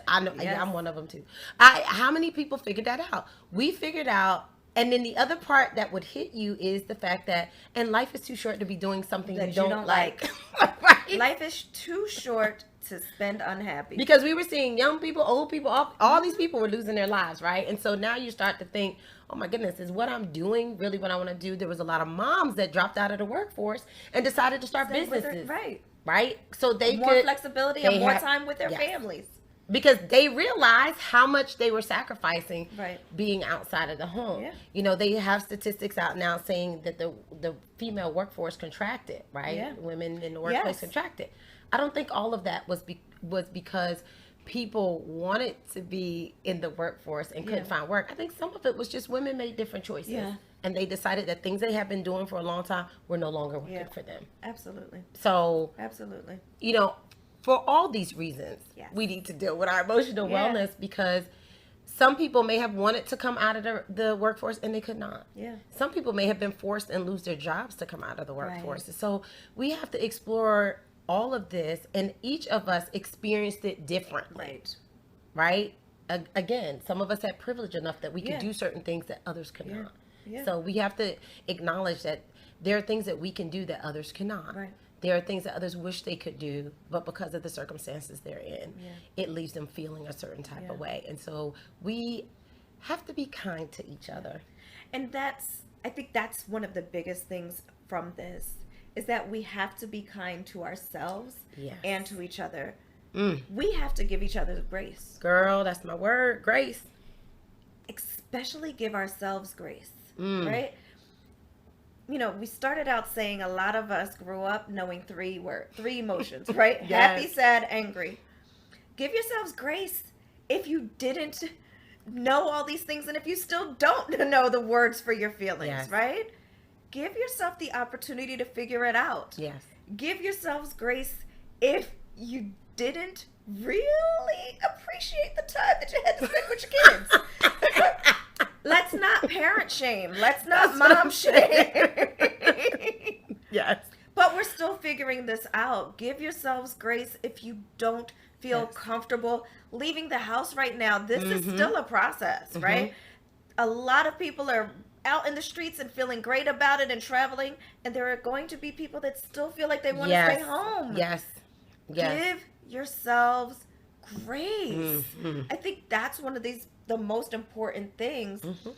I know, Yes. I'm one of them too. How many people figured that out? We figured out, and then the other part that would hit you is the fact that, and life is too short to be doing something That you you don't don't like. like. Right? Life is too short to spend unhappy. Because we were seeing young people, old people, all these people were losing their lives, right? And so now you start to think, oh my goodness, is what I'm doing really what I want to do? There was a lot of moms that dropped out of the workforce and decided to start Stay with businesses, it, right? So they more could, flexibility they and more had- time with their yes. families. because they realized how much they were sacrificing Right. being outside of the home. Yeah. You know, they have statistics out now saying that the female workforce contracted, right? Yeah. Women in the workplace Yes. contracted. I don't think all of that was because people wanted to be in the workforce and couldn't Yeah. find work. I think some of it was just women made different choices. Yeah. And they decided that things they had been doing for a long time were no longer working Yeah. for them. Absolutely. So, Absolutely. you know, for all these reasons, Yes. we need to deal with our emotional Yeah. wellness, because some people may have wanted to come out of the workforce and they could not. Yeah. Some people may have been forced and lose their jobs to come out of the Right. workforce. So we have to explore all of this, and each of us experienced it differently, right? Again, some of us had privilege enough that we could Yeah. do certain things that others could Yeah. not. Yeah. So we have to acknowledge that there are things that we can do that others cannot. Right. There are things that others wish they could do, but because of the circumstances they're in, Yeah. it leaves them feeling a certain type Yeah. of way. And so we have to be kind to each other. And I think that's one of the biggest things from this, is that we have to be kind to ourselves Yes. and to each other. Mm. We have to give each other grace, Girl, that's my word, grace. especially give ourselves grace, Mm. right? You know, we started out saying a lot of us grew up knowing three emotions, right? Yes. Happy, sad, angry. Give yourselves grace if you didn't know all these things, and if you still don't know the words for your feelings, Yes. right? Give yourself the opportunity to figure it out. Yes. Give yourselves grace if you didn't really appreciate the time that you had to spend with your kids. Let's not parent shame. Let's not mom shame. Yes. But we're still figuring this out. Give yourselves grace if you don't feel Yes. comfortable leaving the house right now. This is Mhm. still a process, right? A lot of people are out in the streets and feeling great about it and traveling, and there are going to be people that still feel like they want to Yes. stay home. Yes. Yes. Give yourselves grace. Mhm. I think that's one of the most important things. Mhm.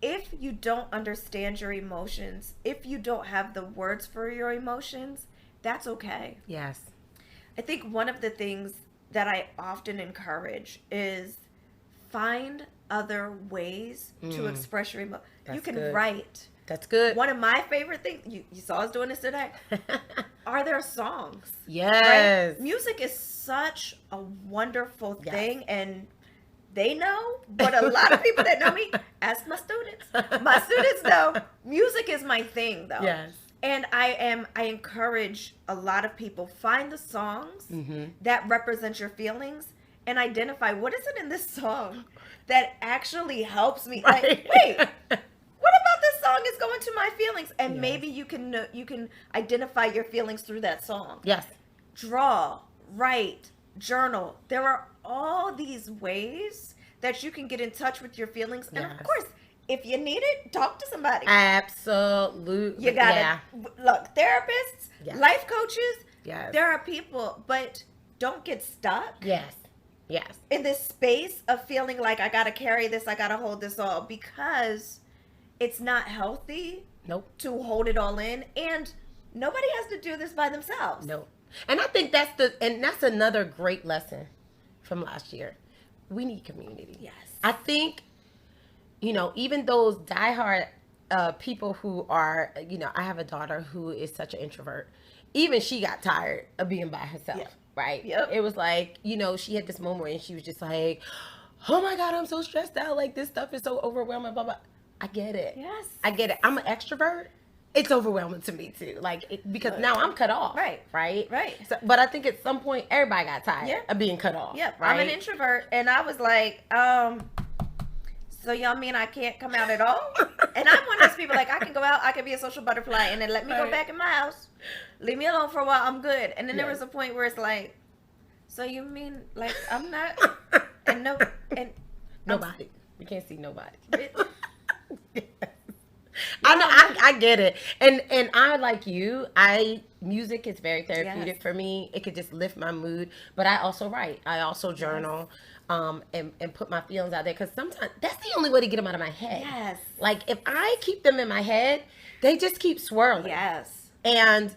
If you don't understand your emotions, if you don't have the words for your emotions, that's okay. Yes. I think one of the things that I often encourage is find other ways to express your emotions. You That's can good. write. That's good. One of my favorite things, you saw us doing this today, are there songs? Yes. Right? Music is such a wonderful Yes. thing, and they know, but a lot of people that know me, ask my students know, music is my thing though. Yes. And I encourage a lot of people, find the songs Mhm. that represent your feelings and identify what is it in this song that actually helps me. Right. Like, wait, what about this song is going to my feelings? And Yes. maybe you can identify your feelings through that song. Yes. Draw, write, journal. There are all these ways that you can get in touch with your feelings. And Yes. of course, if you need it, talk to somebody. Absolutely. You gotta Yeah. look, therapists, Yes. life coaches. Yes. There are people, but don't get stuck Yes. Yes. in this space of feeling like I gotta carry this, I gotta hold this all, because it's not healthy Nope. to hold it all in, and nobody has to do this by themselves. No. And I think that's another great lesson from last year. We need community. Yes. I think, even those diehard people who are, I have a daughter who is such an introvert. Even she got tired of being by herself, Yeah. right? Yep. It was like, she had this moment and she was just like, oh my God, I'm so stressed out. Like, this stuff is so overwhelming, blah, blah. I get it. Yes. I get it. I'm an extrovert. It's overwhelming to me too. Like, because now I'm cut off. Right. Right. So, but I think at some point everybody got tired Yeah. of being cut off. Yep. Right? I'm an introvert, and I was like, so y'all mean I can't come out at all? And I'm one of those people, like, I can go out, I can be a social butterfly, and then let me go Right. back in my house. Leave me alone for a while, I'm good. And then there Yes. was a point where it's like, so you mean, like, I'm not, and no, and Nobody. We can't see nobody. I'm, I know. I get it. And I, like you, music is very therapeutic Yes. for me. It could just lift my mood. But I also write. I also journal. And put my feelings out there, because sometimes that's the only way to get them out of my head. Yes. Like, if I keep them in my head, they just keep swirling. yes. And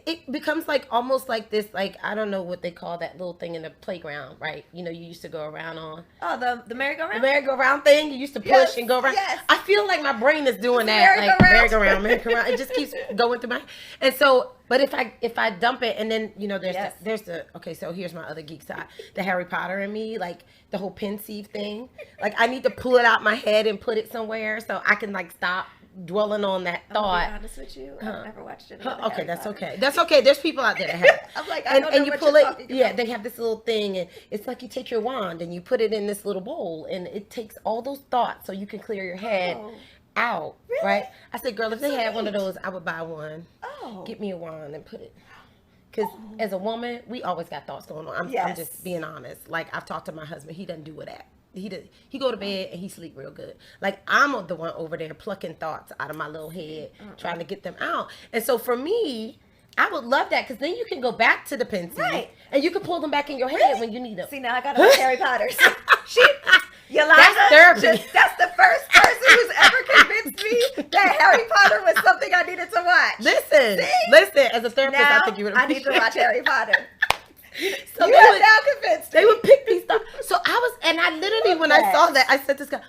it becomes like almost like this, like, I don't know what they call that little thing in the playground, right? You used to go around on Oh, the the merry-go-round? merry-go-round thing. You used to push Yes, and go around. yes. I feel like my brain is doing It's a that, like merry-go-round. merry-go-round. It just keeps going through my. And so, but if I dump it, and then Yes. there's the okay. So here's my other geek side, the Harry Potter in me, like the whole pensieve thing. Like, I need to pull it out my head and put it somewhere so I can, like, stop dwelling on that I'm thought. gonna be honest with you, I've never watched it. Okay, that's okay. That's okay. There's people out there that have. I'm like, I don't know you what pull you're it. talking Yeah, about. they have this little thing, and it's like you take your wand and you put it in this little bowl, and it takes all those thoughts so you can clear your head Oh. out. Really? Right? I said, girl, if they So had one of neat. those, I would buy one. Oh. Get me a wand and put it. Because as a woman, we always got thoughts going on. I'm Yes. just being honest. Like, I've talked to my husband. He doesn't do it at. He go to bed and he sleep real good. Like, I'm the one over there plucking thoughts out of my little head, trying to get them out. And so for me, I would love that, because then you can go back to the pencil, Right. and you can pull them back in your head when you need them. See, now I gotta watch Harry Potter. Yolanda, That's therapy. that's the first person who's ever convinced me that Harry Potter was something I needed to watch. Listen. As a therapist, Now I think you would I need to appreciate watch it. Harry Potter. So You they have would- now convinced me. They would pick these stuff. So I literally, when I saw that, I said to this guy,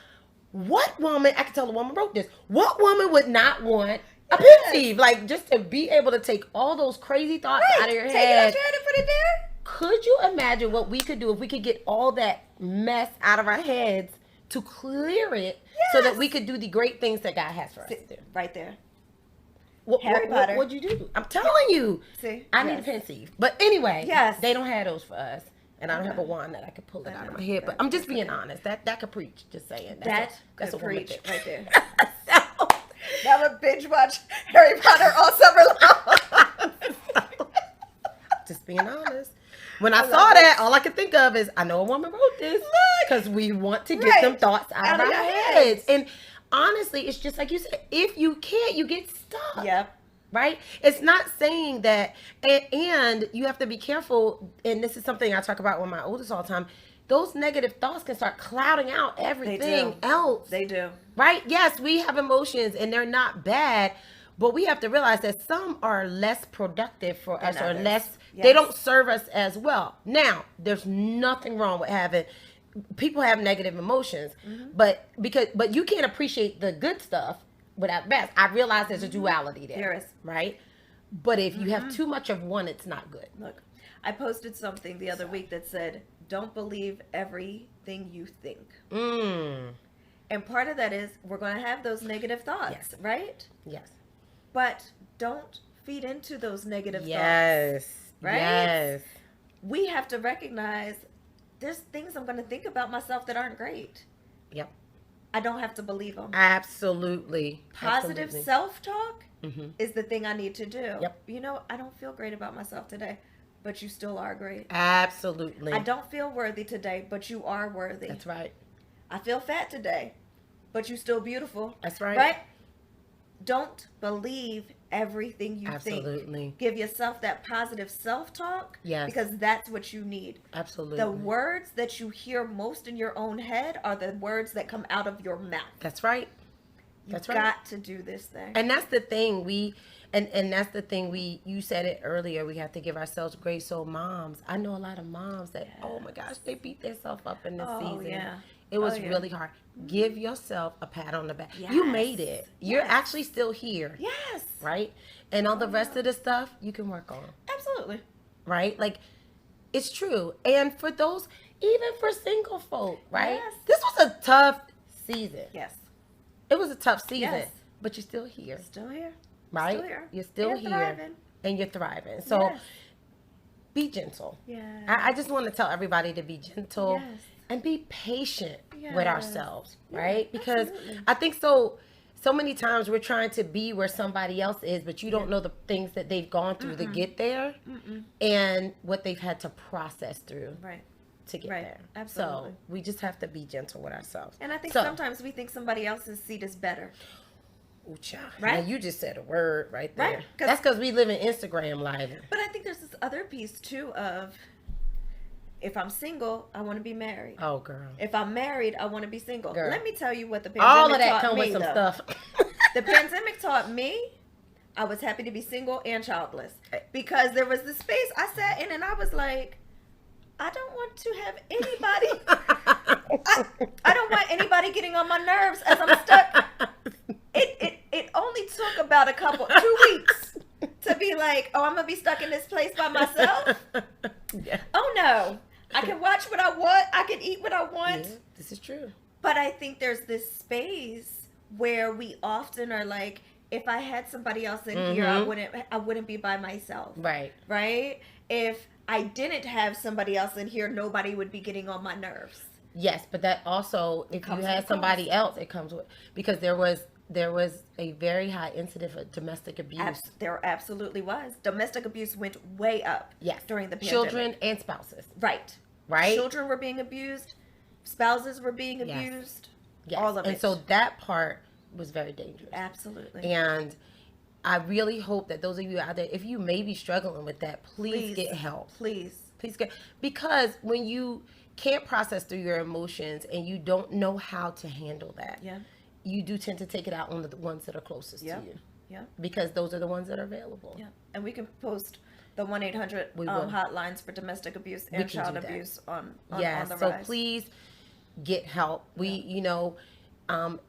what woman, I can tell the woman wrote this, what woman would not want a pensieve? Like, just to be able to take all those crazy thoughts out of your Take it head. out your head and put it there. Could you imagine what we could do if we could get all that mess out of our heads to clear it, so that Yes. we could do the great things that God has for us to do? Right there. Harry Potter. What'd you do? I'm telling you. See? I need a Yes. pensieve. But anyway, Yes. they don't have those for us. And I don't have a wand that I could pull it out of my head. But I'm just being honest. That could preach, just saying. That's a could woman preach thing. right there. So- Now would binge watch Harry Potter all summer long. just being honest. When I love saw it. that, all I could think of is, I know a woman wrote this, because we want to get Right. them thoughts out of our your heads. And honestly, it's just like you said, if you can't, you get stuck. Yep. Right? It's not saying that, and you have to be careful, and this is something I talk about with my oldest all the time. Those negative thoughts can start clouding out everything else. They do. Right? Yes, we have emotions and they're not bad, but we have to realize that some are less productive for us, or others. less, Yes. they don't serve us as well. Now, there's nothing wrong with having, people have negative emotions, Mm-hmm. but you can't appreciate the good stuff without the bad. I realize there's a duality there. There is. Right? But if you have too much of one, it's not good. Look, I posted something the other week that said, don't believe everything you think. And part of that is we're going to have those negative thoughts, Yes. right? Yes. But don't feed into those negative thoughts. Yes. Right? Yes. We have to recognize there's things I'm going to think about myself that aren't great. Yep. I don't have to believe them. Absolutely. Positive Absolutely. self-talk Mhm. is the thing I need to do. Yep. You know, I don't feel great about myself today, but you still are great. Absolutely. I don't feel worthy today, but you are worthy. That's right. I feel fat today, but you're still beautiful. That's right. Right? Don't believe everything you think. Absolutely. Give yourself that positive self-talk. Yes. Because that's what you need. Absolutely. The words that you hear most in your own head are the words that come out of your mouth. That's right. You've got to do this thing. And that's the thing and that's the thing you said it earlier, we have to give ourselves grace. So moms, I know a lot of moms that, oh my gosh, they beat themselves up in this season. Yeah. It was really hard. Give yourself a pat on the back. Yes. You made it. You're Yes. actually still here. Yes. Right? And all the rest of the stuff you can work on. Absolutely. Right? Like, it's true. And for those, even for single folk, right? Yes. This was a tough season. Yes. It was a tough season. Yes. But you're still here. Still here. Right? Still here. You're still You're here. thriving. And you're thriving. So Yes. be gentle. Yeah. I just want to tell everybody to be gentle Yes. and be patient with Yes. ourselves, Yeah, right? Because absolutely. I think so many times we're trying to be where somebody else is, but you don't know the things that they've gone through to get there and what they've had to process through Right. to get Right. there. Absolutely. So we just have to be gentle with ourselves. And I think So- sometimes we think somebody else's seat is better. Ooh, child. Right? Now you just said a word right there. Right, 'cause- That's because we live in Instagram live. But I think there's this other piece too of if I'm single, I want to be married. Oh, girl. If I'm married, I want to be single. Girl. Let me tell you what the pandemic All of that taught come me, with some though. stuff. The pandemic taught me I was happy to be single and childless because there was this space I sat in and I was like, I don't want to have anybody. I don't want anybody getting on my nerves as I'm stuck. It only took about 2 weeks to be like, oh, I'm gonna be stuck in this place by myself. Yeah. Oh no, I can watch what I want. I can eat what I want. Yeah, this is true. But I think there's this space where we often are like, if I had somebody else in here, I wouldn't be by myself. Right. Right? If I didn't have somebody else in here, nobody would be getting on my nerves. Yes, but that also, if you comes had with somebody cost. else, it comes with, because there was a very high incidence of domestic abuse. There absolutely was. Domestic abuse went way up. Yes. During the pandemic. Children and spouses. Right. Right? Children were being abused. Spouses were being Yes. abused. Yes. All of and it. so that part was very dangerous. Absolutely. And I really hope that those of you out there, if you may be struggling with that, please get help. Please. Please get, because when you can't process through your emotions and you don't know how to handle that, Yeah. you do tend to take it out on the ones that are closest Yeah. to you, Yeah. because those are the ones that are available. Yeah. And we can post the 1-800 We will. hotlines for domestic abuse We and can child do that. abuse on Yes, the so rise. please get help.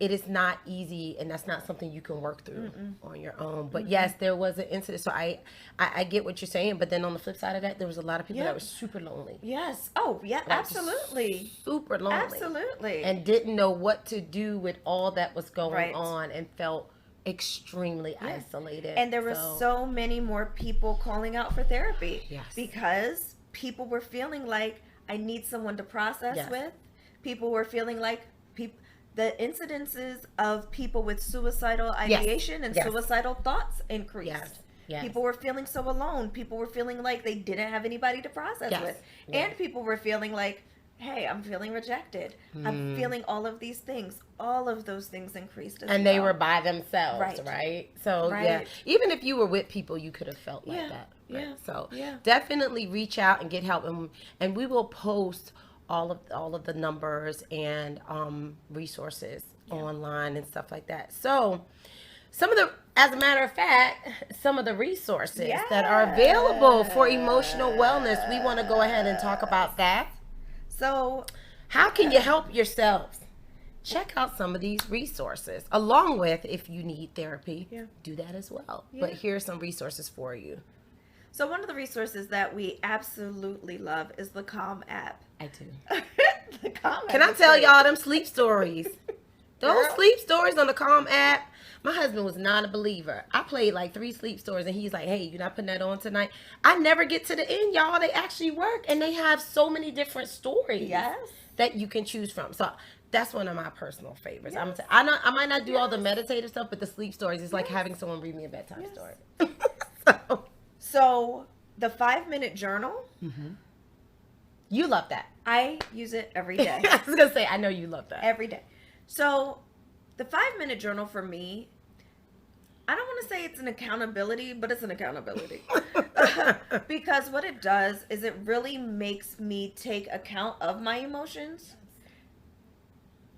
It is not easy, and that's not something you can work through on your own. But yes, there was an incident. So I get what you're saying, but then on the flip side of that, there was a lot of people Yeah. that were super lonely. Yes. Oh, yeah, Like, absolutely. Super lonely. Absolutely. And didn't know what to do with all that was going Right. on and felt extremely isolated. And there were so many more people calling out for therapy. Yes. Because people were feeling like I need someone to process Yes. with. People were feeling like the incidences of people with suicidal ideation and Yes. suicidal thoughts increased. Yes. Yes. People were feeling so alone. People were feeling like they didn't have anybody to process Yes. with. Yes. And people were feeling like, hey, I'm feeling rejected. I'm feeling all of these things. All of those things increased as and they well. were by themselves, Right. right? So yeah, Right. even if you were with people, you could have felt like Yeah, that. Right? yeah, So yeah. definitely reach out and get help, and we will post all of the numbers and resources online and stuff like that. So as a matter of fact, some of the resources that are available for emotional wellness, we want to go ahead and talk about that. So How can you help yourselves? Check out some of these resources, along with, if you need therapy, do that as well. But here are some resources for you. So one of the resources that we absolutely love is the Calm app. I do. The Calm Can app I is tell great. y'all them sleep stories? Those Girl. sleep stories on the Calm app. My husband was not a believer. I played like 3 sleep stories, and he's like, "Hey, you're not putting that on tonight." I never get to the end, y'all. They actually work, and they have so many different stories Yes. that you can choose from. So that's one of my personal favorites. Yes. I might not do all the meditative stuff, but the sleep stories is like having someone read me a bedtime Yes. story. So the 5-minute journal, You love that. I use it every day. I was gonna say, I know you love that. Every day. So The 5-minute journal for me, I don't want to say it's an accountability, but it's an accountability. Because what it does is it really makes me take account of my emotions.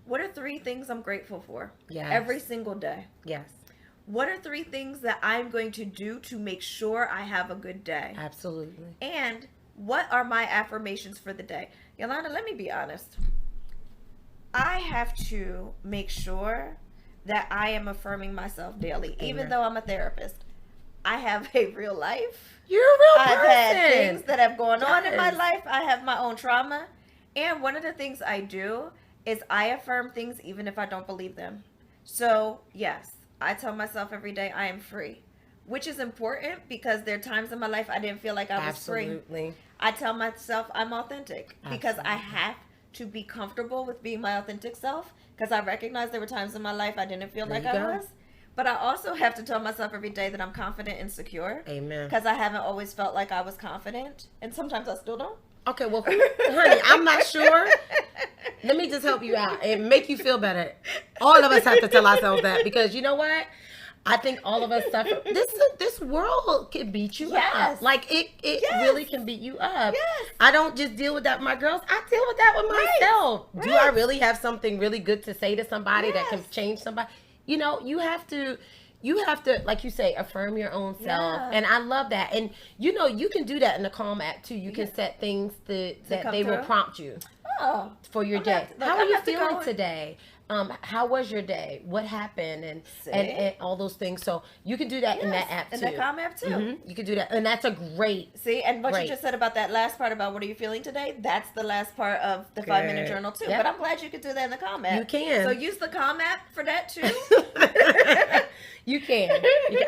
What are 3 things I'm grateful for every single day? Yes. What are 3 things that I'm going to do to make sure I have a good day? Absolutely. And what are my affirmations for the day? Yolanda, let me be honest. I have to make sure that I am affirming myself daily, even though I'm a therapist. I have a real life. You're a real person. I've had things that have gone on in my life. I have my own trauma. And one of the things I do is I affirm things even if I don't believe them. So, yes, I tell myself every day I am free, which is important because there are times in my life I didn't feel like I was free. Absolutely. I tell myself I'm authentic because I have to be comfortable with being my authentic self, because I recognize there were times in my life I didn't feel like I was. But I also have to tell myself every day that I'm confident and secure. Amen. Because I haven't always felt like I was confident. And sometimes I still don't. Okay, well, honey, I'm not sure. Let me just help you out and make you feel better. All of us have to tell ourselves that, because you know what? I think all of us suffer. This world can beat you up. Like it really can beat you up. Yes. I don't just deal with that with my girls. I deal with that with myself. Right. Do I really have something really good to say to somebody that can change somebody? You know, you have to, like you say, affirm your own self. Yeah. And I love that. And you know, you can do that in the Calm app too. You can set things that they will prompt you for your day. How are you feeling today? How was your day? What happened? And all those things. So you can do that in that app too. In the Calm app too. Mm-hmm. You can do that. And that's a great. See, and what you just said about that last part about what are you feeling today, that's the last part of the 5-minute journal too. Yep. But I'm glad you could do that in the Calm app. You can. So use the Calm app for that too. You can.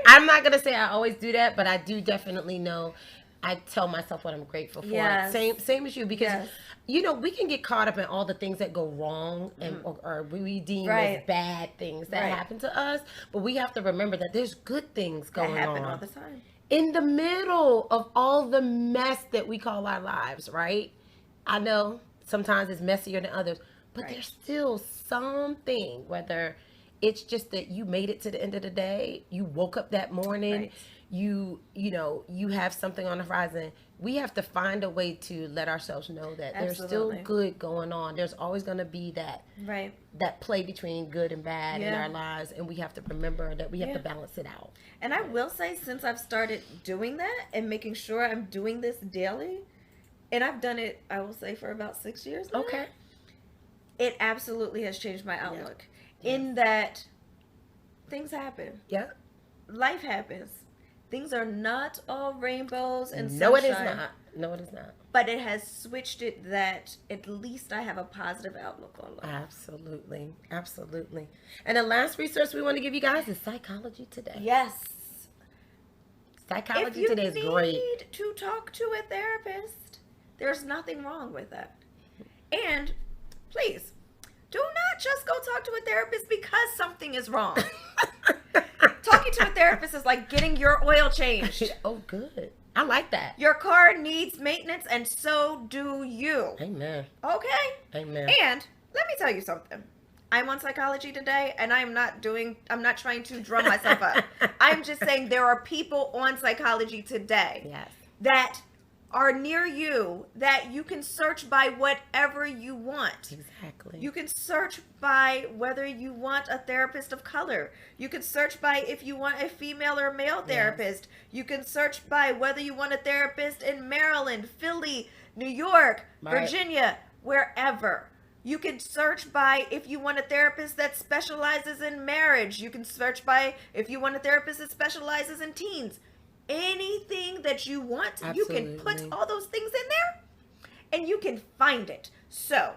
I'm not going to say I always do that, but I do definitely know. I tell myself what I'm grateful for. Yes. Same as you, because you know, we can get caught up in all the things that go wrong and or we deem as bad things that happen to us, but we have to remember that there's good things going on. That happen all the time. In the middle of all the mess that we call our lives, right? I know sometimes it's messier than others, but there's still something, whether it's just that you made it to the end of the day, you woke up that morning, you know, you have something on the horizon. We have to find a way to let ourselves know that there's still good going on. There's always going to be that play between good and bad in our lives, and we have to remember that we have to balance it out. And I will say, since I've started doing that and making sure I'm doing this daily, and I've done it, I will say, for about 6 years now. Okay. It absolutely has changed my outlook in that things happen. Yeah. Life happens. Things are not all rainbows and sunshine. No, it is not. No, it is not. But it has switched it that at least I have a positive outlook on life. Absolutely. Absolutely. And the last resource we want to give you guys is Psychology Today. Yes. Psychology Today is great. If you need to talk to a therapist, there's nothing wrong with that. And please, do not just go talk to a therapist because something is wrong. Talking to a therapist is like getting your oil changed. Oh, good. I like that. Your car needs maintenance, and so do you. Amen. Okay? Amen. And let me tell you something. I'm on Psychology Today, and I'm not trying to drum myself up. I'm just saying there are people on Psychology Today that are near you that you can search by whatever you want. Exactly. You can search by whether you want a therapist of color. You can search by if you want a female or male therapist. You can search by whether you want a therapist in Maryland, Philly, New York, Virginia, wherever. You can search by if you want a therapist that specializes in marriage. You can search by if you want a therapist that specializes in teens. Anything that you want, you can put all those things in there and you can find it. So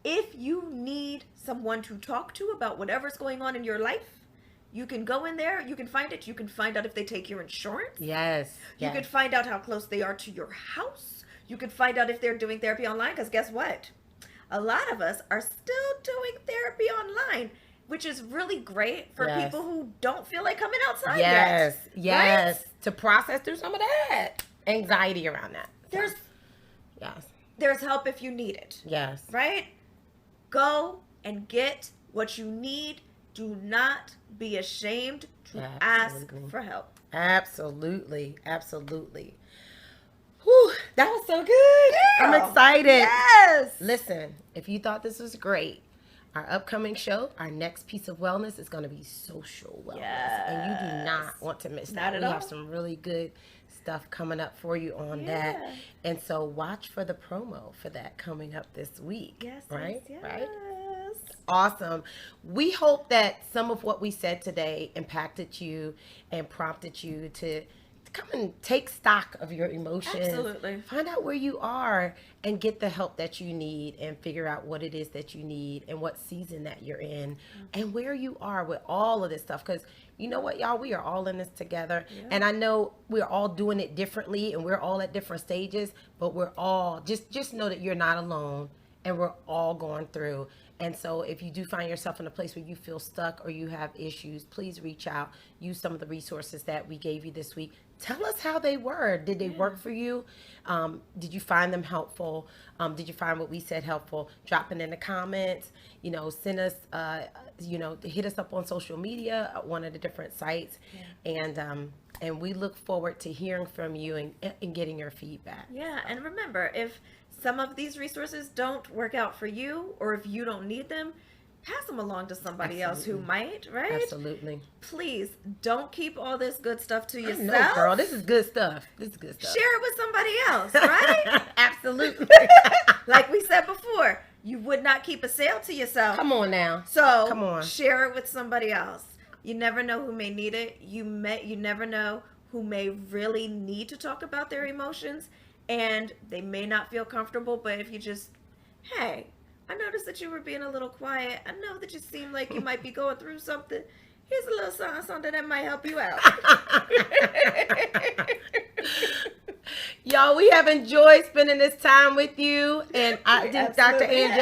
if you need someone to talk to about whatever's going on in your life, you can go in there, you can find it, you can find out if they take your insurance. Yes. You could find out how close they are to your house. You could find out if they're doing therapy online, because guess what? A lot of us are still doing therapy online, which is really great for people who don't feel like coming outside yet. Yes. Right? To process through some of that anxiety around that. There's help if you need it. Yes. Right? Go and get what you need do not be ashamed to Absolutely. ask for help. Absolutely. Absolutely. Whew, that was so good. I'm Girl, excited. Yes. Listen, if you thought this was great, our upcoming show, our next piece of wellness is going to be social wellness. And you do not want to miss Not that. at We all. have some really good stuff coming up for you on Yeah. that. And so watch for the promo for that coming up this week. Yes. Right? Yes. Right? Yes. Awesome. We hope that some of what we said today impacted you and prompted you to come and take stock of your emotions. Absolutely. Find out where you are and get the help that you need and figure out what it is that you need and what season that you're in and where you are with all of this stuff. Because you know what, y'all, we are all in this together. And I know we're all doing it differently and we're all at different stages, but we're all, just know that you're not alone and we're all going through. And so if you do find yourself in a place where you feel stuck or you have issues, please reach out. Use some of the resources that we gave you this week. Tell us how they were. Did they work for you? Did you find them helpful? Did you find what we said helpful? Drop it in the comments. Send us, hit us up on social media, one of the different sites. And we look forward to hearing from you and getting your feedback. Yeah, and remember, if some of these resources don't work out for you, or if you don't need them, pass them along to somebody else who might, right? Absolutely. Please don't keep all this good stuff to yourself. No, girl, this is good stuff. This is good stuff. Share it with somebody else, right? Absolutely. Like we said before, you would not keep a sale to yourself. Come on now. So Come on. share it with somebody else. You never know who may need it. You never know who may really need to talk about their emotions, and they may not feel comfortable. But if you just, hey, I noticed that you were being a little quiet. I know that you seem like you might be going through something. Here's a little something that might help you out. Y'all, we have enjoyed spending this time with you, and I think Dr. absolutely Angel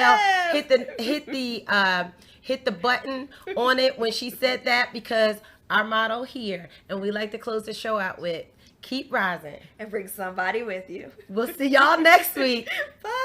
have. hit the button on it when she said that, because our motto here, and we like to close the show out with, keep rising. And bring somebody with you. We'll see y'all next week. Bye.